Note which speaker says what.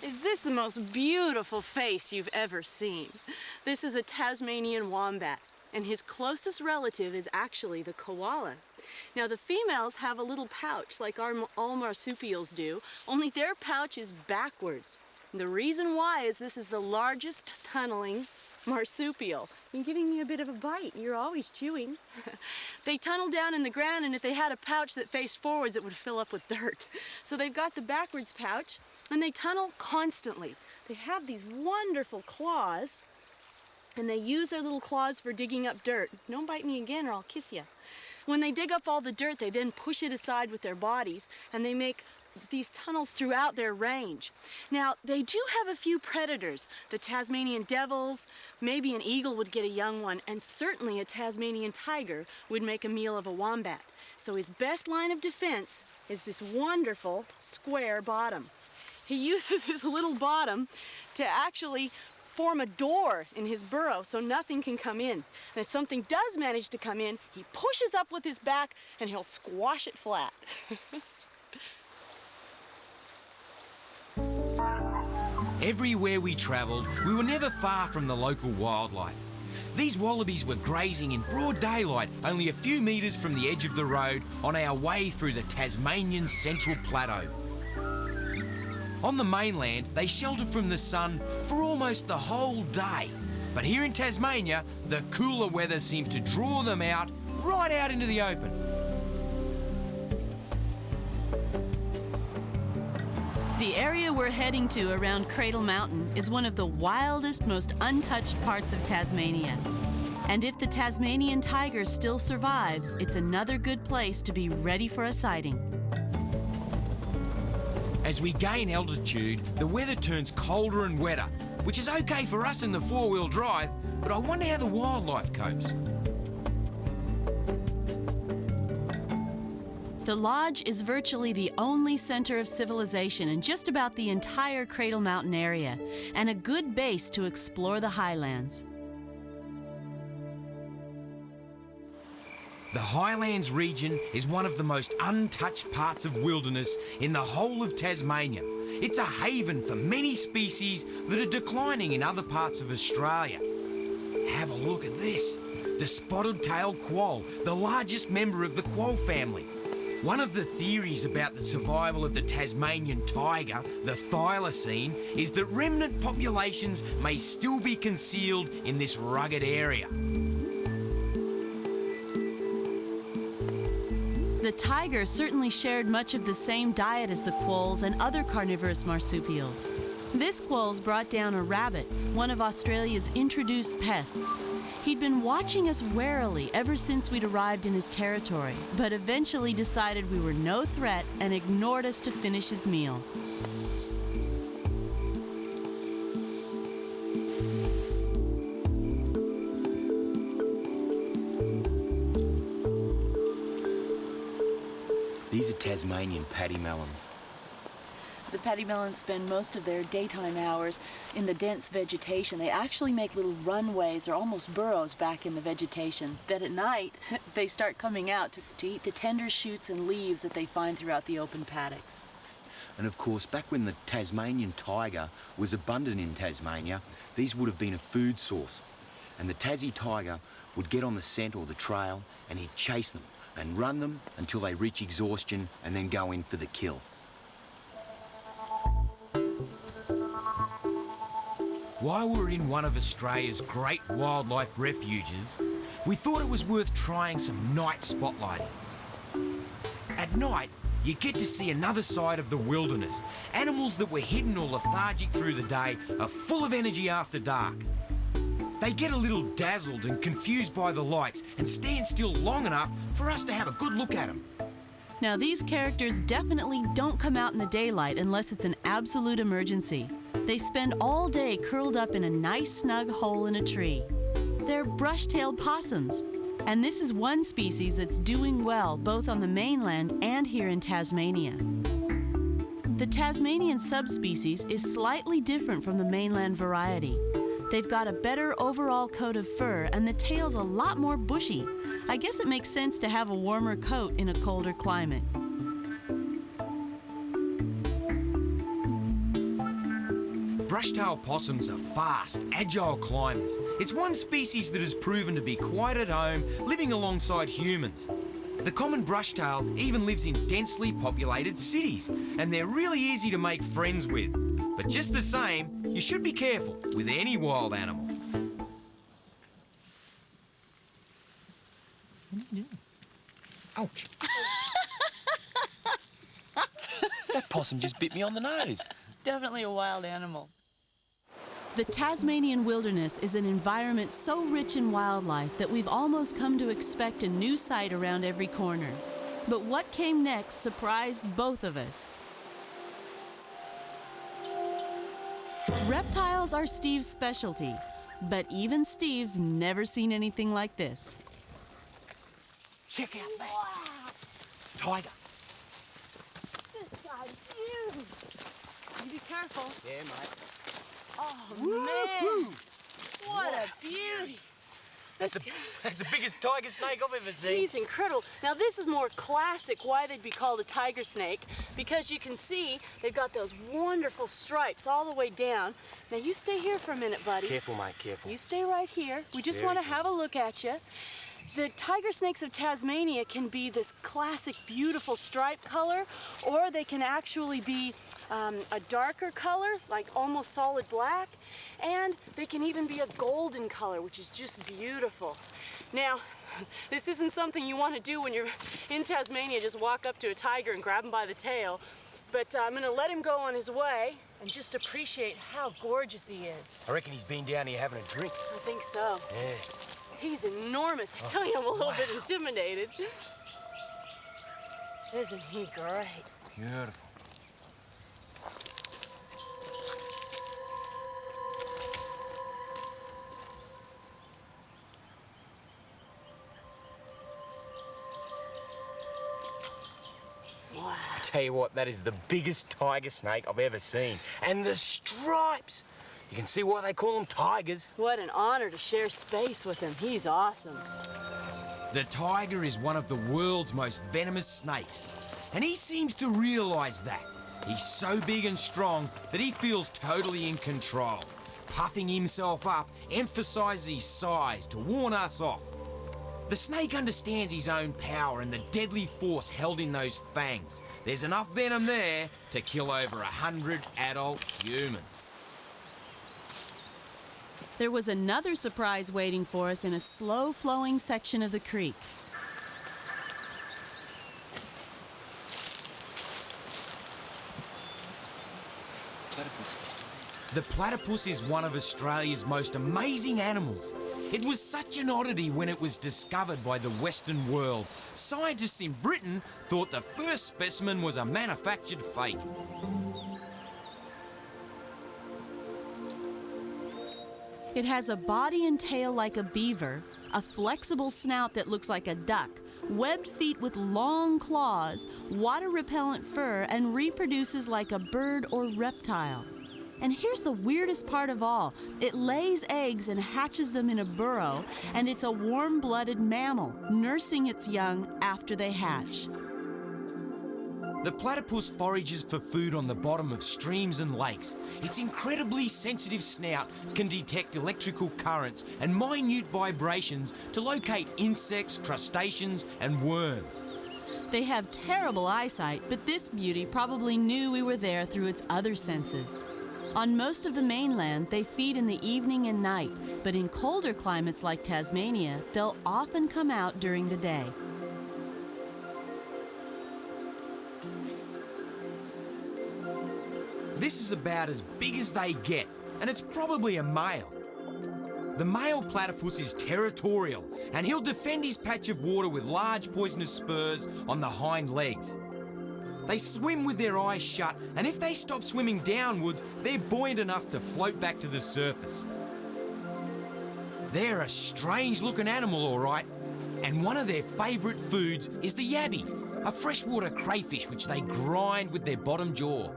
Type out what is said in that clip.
Speaker 1: Is this the most beautiful face you've ever seen? This is a Tasmanian wombat, and his closest relative is actually the koala. Now, the females have a little pouch like all marsupials do, only their pouch is backwards. The reason why is this is the largest tunneling marsupial. You're giving me a bit of a bite. You're always chewing. They tunnel down in the ground, and if they had a pouch that faced forwards, it would fill up with dirt. So they've got the backwards pouch, and they tunnel constantly. They have these wonderful claws, and they use their little claws for digging up dirt. Don't bite me again or I'll kiss you. When they dig up all the dirt, they then push it aside with their bodies, and they make these tunnels throughout their range. Now, they do have a few predators. The Tasmanian devils, maybe an eagle would get a young one, and certainly a Tasmanian tiger would make a meal of a wombat. So his best line of defense is this wonderful square bottom. He uses his little bottom to actually form a door in his burrow so nothing can come in. And if something does manage to come in, he pushes up with his back and he'll squash it flat.
Speaker 2: Everywhere we travelled, we were never far from the local wildlife. These wallabies were grazing in broad daylight, only a few metres from the edge of the road on our way through the Tasmanian Central Plateau. On the mainland, they sheltered from the sun for almost the whole day. But here in Tasmania, the cooler weather seems to draw them out, right out into the open.
Speaker 3: The area we're heading to around Cradle Mountain is one of the wildest, most untouched parts of Tasmania. And if the Tasmanian tiger still survives, it's another good place to be ready for a sighting.
Speaker 2: As we gain altitude, the weather turns colder and wetter, which is okay for us in the four-wheel drive, but I wonder how the wildlife copes.
Speaker 3: The lodge is virtually the only center of civilization in just about the entire Cradle Mountain area, and a good base to explore the Highlands.
Speaker 2: The Highlands region is one of the most untouched parts of wilderness in the whole of Tasmania. It's a haven for many species that are declining in other parts of Australia. Have a look at this. The spotted-tailed quoll, the largest member of the quoll family. One of the theories about the survival of the Tasmanian tiger, the thylacine, is that remnant populations may still be concealed in this rugged area.
Speaker 3: The tiger certainly shared much of the same diet as the quolls and other carnivorous marsupials. This quoll's brought down a rabbit, one of Australia's introduced pests. He'd been watching us warily ever since we'd arrived in his territory, but eventually decided we were no threat and ignored us to finish his meal.
Speaker 2: These are Tasmanian paddy melons.
Speaker 4: The paddy melons spend most of their daytime hours in the dense vegetation. They actually make little runways or almost burrows back in the vegetation. Then at night, they start coming out to eat the tender shoots and leaves that they find throughout the open paddocks.
Speaker 5: And of course, back when the Tasmanian tiger was abundant in Tasmania, these would have been a food source. And the Tassie tiger would get on the scent or the trail and he'd chase them and run them until they reach exhaustion and then go in for the kill.
Speaker 2: While we're in one of Australia's great wildlife refuges, we thought it was worth trying some night spotlighting. At night, you get to see another side of the wilderness. Animals that were hidden or lethargic through the day are full of energy after dark. They get a little dazzled and confused by the lights and stand still long enough for us to have a good look at them.
Speaker 3: Now, these characters definitely don't come out in the daylight unless it's an absolute emergency. They spend all day curled up in a nice snug hole in a tree. They're brush-tailed possums, and this is one species that's doing well both on the mainland and here in Tasmania. The Tasmanian subspecies is slightly different from the mainland variety. They've got a better overall coat of fur, and the tail's a lot more bushy. I guess it makes sense to have a warmer coat in a colder climate.
Speaker 2: brush-tailed possums are fast, agile climbers. It's one species that has proven to be quite at home, living alongside humans. The common brushtail even lives in densely populated cities, and they're really easy to make friends with. But just the same, you should be careful with any wild animal.
Speaker 5: Ouch. That possum just bit me on the nose.
Speaker 4: Definitely a wild animal.
Speaker 3: The Tasmanian wilderness is an environment so rich in wildlife that we've almost come to expect a new sight around every corner. But what came next surprised both of us. Reptiles are Steve's specialty, but even Steve's never seen anything like this.
Speaker 5: Check out that. Wow. Tiger.
Speaker 1: This guy's huge. You be careful.
Speaker 5: Yeah, mate.
Speaker 1: Oh, man. What a beauty.
Speaker 5: That's the biggest tiger snake I've ever seen.
Speaker 1: He's incredible. Now, this is more classic why they'd be called a tiger snake, because you can see they've got those wonderful stripes all the way down. Now, you stay here for a minute, buddy.
Speaker 5: Careful, mate, careful.
Speaker 1: You stay right here. We just
Speaker 5: Very
Speaker 1: want to have a look at you. The tiger snakes of Tasmania can be this classic, beautiful stripe color, or they can actually be a darker color, like almost solid black, and they can even be a golden color, which is just beautiful. Now, this isn't something you want to do when you're in Tasmania, just walk up to a tiger and grab him by the tail, but I'm going to let him go on his way and just appreciate how gorgeous he is.
Speaker 5: I reckon he's been down here having a drink.
Speaker 1: I think so.
Speaker 5: Yeah.
Speaker 1: He's enormous. I tell you, I'm a little bit intimidated. Isn't he great?
Speaker 5: Beautiful.
Speaker 1: Wow.
Speaker 5: I tell you what, that is the biggest tiger snake I've ever seen. And the stripes! You can see why they call them tigers.
Speaker 1: What an honor to share space with him. He's awesome.
Speaker 2: The tiger is one of the world's most venomous snakes, and he seems to realise that. He's so big and strong that he feels totally in control. Puffing himself up emphasises his size to warn us off. The snake understands his own power and the deadly force held in those fangs. There's enough venom there to kill over 100 adult humans.
Speaker 3: There was another surprise waiting for us in a slow-flowing section of the creek.
Speaker 2: The platypus is one of Australia's most amazing animals. It was such an oddity when it was discovered by the Western world. Scientists in Britain thought the first specimen was a manufactured fake.
Speaker 3: It has a body and tail like a beaver, a flexible snout that looks like a duck, webbed feet with long claws, water-repellent fur, and reproduces like a bird or reptile. And here's the weirdest part of all. It lays eggs and hatches them in a burrow, and it's a warm-blooded mammal, nursing its young after they hatch.
Speaker 2: The platypus forages for food on the bottom of streams and lakes. Its incredibly sensitive snout can detect electrical currents and minute vibrations to locate insects, crustaceans, and worms.
Speaker 3: They have terrible eyesight, but this beauty probably knew we were there through its other senses. On most of the mainland, they feed in the evening and night, but in colder climates like Tasmania, they'll often come out during the day.
Speaker 2: This is about as big as they get, and it's probably a male. The male platypus is territorial, and he'll defend his patch of water with large poisonous spurs on the hind legs. They swim with their eyes shut, and if they stop swimming downwards, they're buoyant enough to float back to the surface. They're a strange-looking animal, all right, and one of their favourite foods is the yabby, a freshwater crayfish which they grind with their bottom jaw.